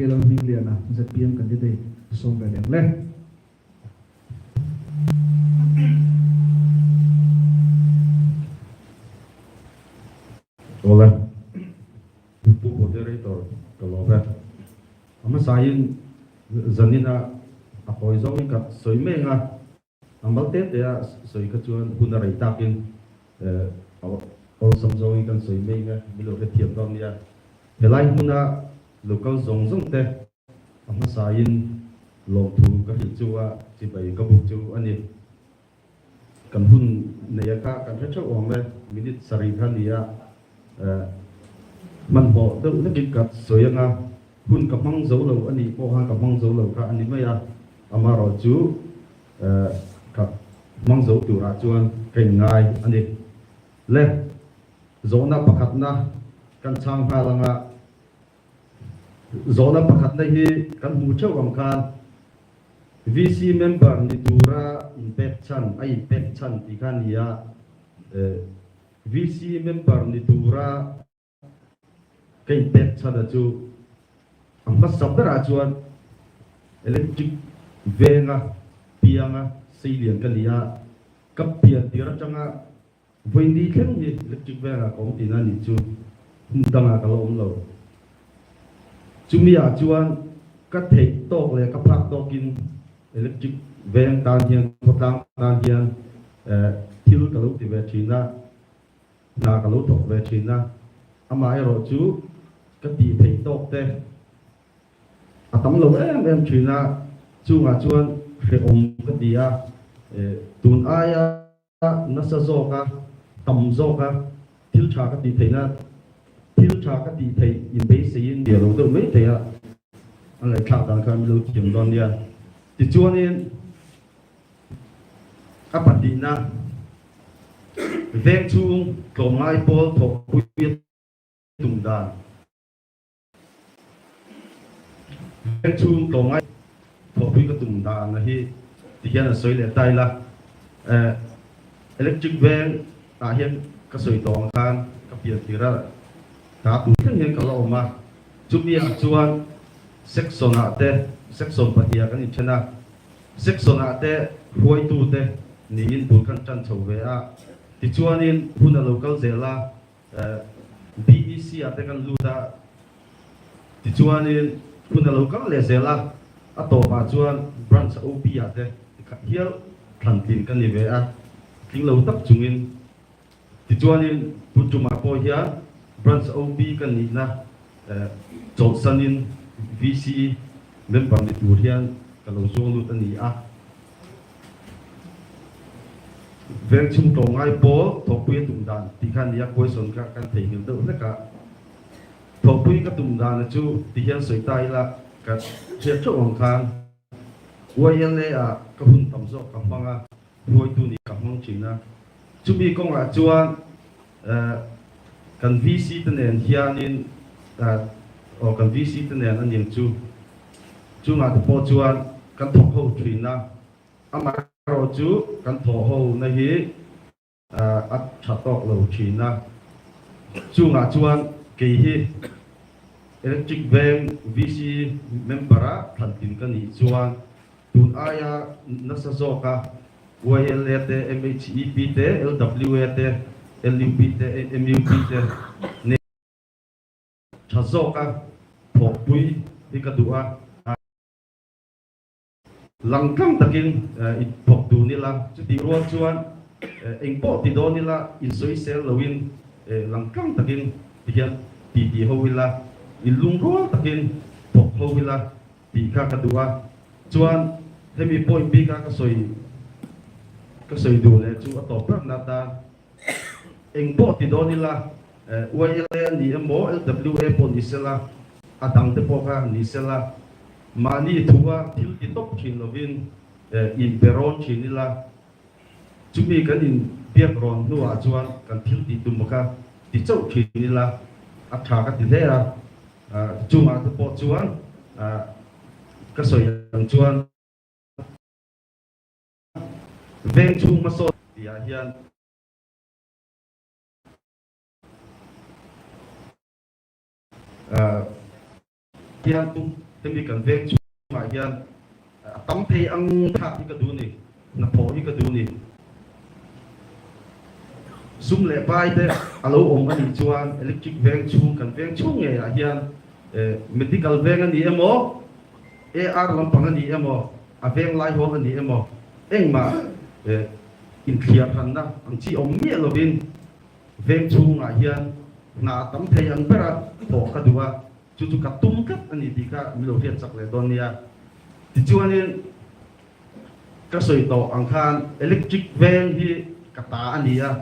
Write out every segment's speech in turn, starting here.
Long Liana ZPM candidate Som Beleng. Oleh bu moderator kalau ama sain zanina apoi zong ka soi menga amal te ya soi ka chuan hunarai takin all som zong kan soi menga milo ke thiam dong ya helai huna local zong zong te ama sain long thu ka hi chuwa chi bai ka bu chu ani kan hun ne ya ka kan cha ong me minute sari khan ya man bo đâu nó kịp cắt soi nga hun cặp măng dấu lâu anh đi po ha cặp măng dấu lâu cả anh đi mấy à ama rồi chú cặp măng dấu từ ra chuan cái ngày anh đi lên dấu na pakat na kan chang ha langa dấu na pakat na hi kan mu chau kam kan VC member ni tura impact chan ai impact chan ti kan ya VC member ni tura cái impact chan da chu ang mas sabda chuan electric venga pianga seilian kalia kapian tira changa voindi khem ni electric venga kong tina ni chu danga kalom lo chumia chuan ka thei tok le ka phak tokin electric veng tan hian khotang tan hian thil kalu ti ve thina na kalu tok ve thina ama ai ro chu ka ti thei tok te atam lo em thina chu nga chuan re om ka dia tun aya nasa zoka tam zoka thil cha ka ti theina thil cha ka ti thei in be sein dia lo to me te ya an lai kha dan kan lo kim don dia ti chuan in apadina veng chung tlongai pol thok puit tung dan veng chung tlongai thok puit ka tung dan na hi ti hian soi le tai la electric veng ta hian ka soi tong kan ka pia tira ta tu thang hian ka lo ma chumia chuan section ate section patia kan ichana section ate huai tu te ni in bul kan chan chho ve a ti chuan in huna local zela BEC ate kan luta ti chuan in huna local le zela ato pa chuan branch OP ate hial than tin kan ni ve a king lo tak chungin ti chuan in putuma po hian branch OP kan ni na Johnsonin VC member ni tur hian kalau zong lu tani a veng chung to ngai po to pui tum dan ti khan ya question ka kan thei hil do ka to pui ka tum dan chu ti hian soi tai la ka che cho ong khan wa yan le a ka hun tam zo ka manga hoi tu ni ka mong china chu bi kong a chuan kan VC tenen hianin o kan VC tenen an ning chu nga te po chuan kan thok ho thina ama ro chu kan tho ho na hi at thatok lo thina chu nga chuan ke hi electric veng VC member a than tin kan ni chuan tun aya nasa zoka YL te MHEP te LWA te LUP te MUP te ne chazoka thok pui ikadua langkang takin ipok tu nila chu ti ruan chuan engpo ti do nila in soi sel lowin langkang takin tihian ti ho wila in lung ruan takin pok ho wila ti ka kadua chuan hemi point bi ka soi du le chu atop rak na ta engpo ti do nila YLN ni mo LWA pon isela adang te poka ni sela mani thua thil ti top thin lovin in peron chinila chumi kan in biak ron nuwa chuan kan thil ti tumaka ti chau chinila atha ka ti lea chuma te po chuan ka soyang chuan veng chung ma so ti a hian hian tung thế mi cần veng chu mà hiền tấm thấy ăn tháp như cái đu này nạp phổ như cái đu này zoom lệ bay thế alo ông anh chuan electric veng chu cần veng chu nghe là hiền medical veng anh đi em ó AR làm bằng anh đi em ó veng lai ho anh đi em ó anh mà in clear hắn na anh chỉ ông nghe lo bin veng chu ngài hiền na tấm thấy ăn bera phổ cái đu à chú cả tung cắt anh đi cả mình hiện sắc lệ đòn nia thì chú anh các sợi tàu anh khan electric van hi cả ta anh đi à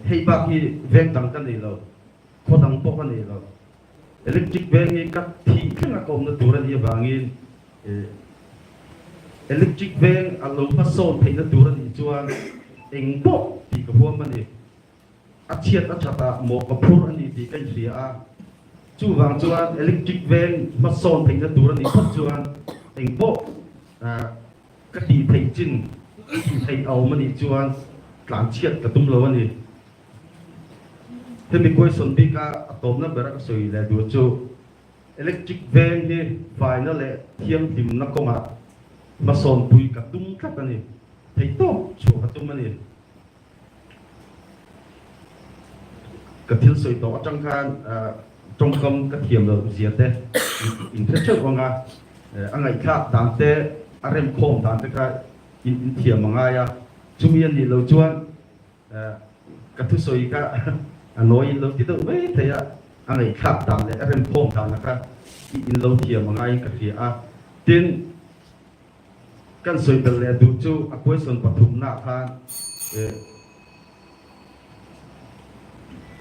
hay bác hi van tăng cái này rồi khó tăng bốc cái này rồi electric van hi các thị cái nào cũng nó tour anh đi vangin electric van alo phát son thấy nó tour anh đi chú anh bốc thì cái form anh đi chiết chặt một cái phun anh đi thì cái gì à chú vàng chuan electric van phát son thành ra tủ ra đi phát chuan anh bộ cái gì thầy chín thầy ẩu mà đi chuan làm chiết cả tung lâu anh đi thế mình quay xuân đi cả tôm nó bớt cái sợi là đuổi chú electric van thì phải nó lại thiêm tìm nó có mà son bùi cả tung cắt anh đi thầy tốt chú cả tung anh đi cái thiên sợi tỏ trong khan trong công các thiểm lợi gì thế, in thế trước con à, anh ấy khác đàn thế, anh em không đàn thế cái in thiểm mà ngay à, chúng yên thì lâu chuan, các thứ soi cả, nói lâu thì đâu mấy thế à, anh ấy khác đàn thế, anh em không đàn cái in lâu thiểm mà ngay cái gì à, tin căn soi bel lệ đủ chú, anh quay xuân bắt thùng nạp khan,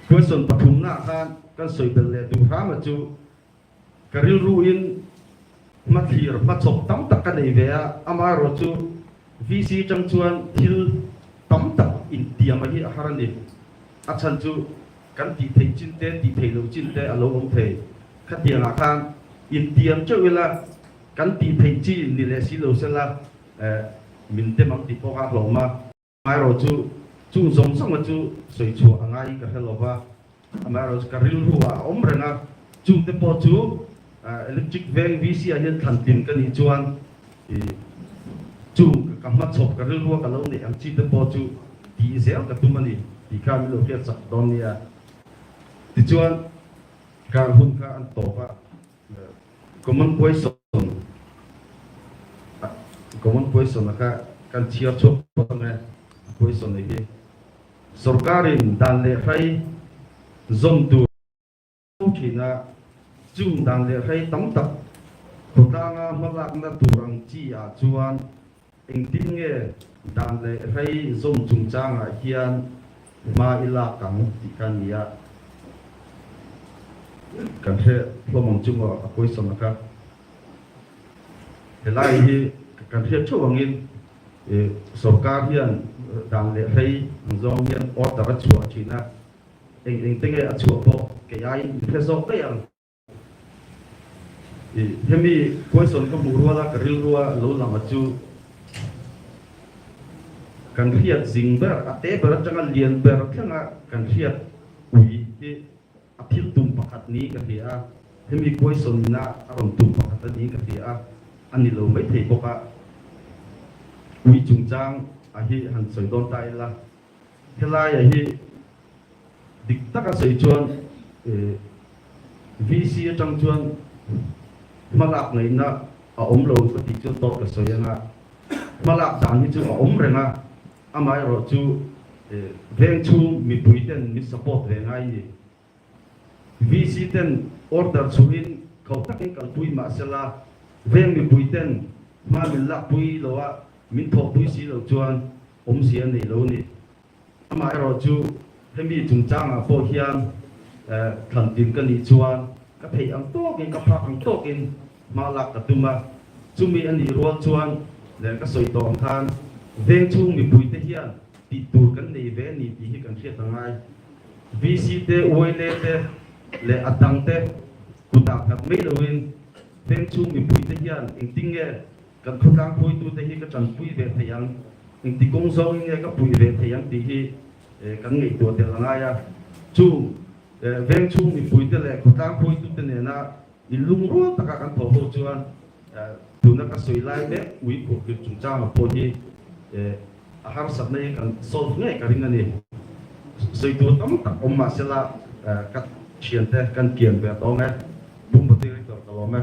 quay xuân bắt thùng nạp khan kan soi bel le du ha ma chu karil ruin ma thir ma chok tam tak ka nei ve ama ro chu vc chang chuan thil tam tak in tiam a hi harani a chan chu kan ti thei chin te ti thei lo chin te alo om thei kha tiang a khan in tiam chu wela kan ti thei chi ni le si lo se la min te mang ti po ka lo ma mai ro chu chung zong sang ma chu soi chu angai ka hello ba amaros karil ruwa omrenga chung te po chu electric van vc a hian than tin kan hi chuan chung ka mat chop karil ruwa ka lo ne ang chi te po chu ti zel ka tumani ti kha mi lo hiat sak don nia ti chuan ka hun ka an to pa common question ka kan chiar chop pa nge question ne hi sarkarin dan le khai zom tu khi na chung dan le khai tam tak khotanga malak na turang chi a chuan eng tin nge dan le khai zom chung chang a hian ma ila kang ti kan nia kan he lomong chung a question ka helai hi kan he chuangin sarkar hian dan le khai zom hian order a chua china eng tenge a chua po ke ai the zo ke yang hemi question ka murwa la karil ruwa lo lama chu kan riat zingber ate ber changal lian ber thanga kan riat ui hi athil tum pakat ni ka hia hemi question na aron tum pakat ni ka hia ani lo mai thei boka ui chung chang a hi han soi don tai la helai a hi dik taka soi chuan vc trong chuan malak nei na a om lo ka ti chu to ka soi nga malak dan hi chu a om renga amai ro chu veng chu mi puiten mi support ve ngai ni vc ten order chuin khau takin kal pui ma sela veng mi puiten ma min la pui lo a min tho pui si lo chuan om sia nei lo ni amai ro chu hemi chung chang a po hian thằng tin cái lý chuan cái thầy ăn tốt cái các pháp ăn tốt cái mà lạc cái tuma chúng mình ăn đi ruột chuan để cái sợi tòng than ven chung mình bùi thế hian bị tụt cái này về này bị cái chuyện thằng ai vc te oi le le atang te kutak thật mấy đầu in ven chung mình bùi thế hian anh tin nghe cái khâu càng bùi tu thế hi cái chân bùi về thầy ăn anh tin công song nghe cái bùi về thầy ăn thì hi cái ngày tuổi tiền là ai à chung ven chung mình bùi thế lệ khâu càng bùi tu thế này na ilung ro taka kan tho ho chuan tuna ka soi lai be ui ko ki chung cha ma po hi har sat nei kan solve ngai ka ring ani soi tu tam tak om ma sela ka chian te kan kian be to ngai bum ba ti ri to ka lo me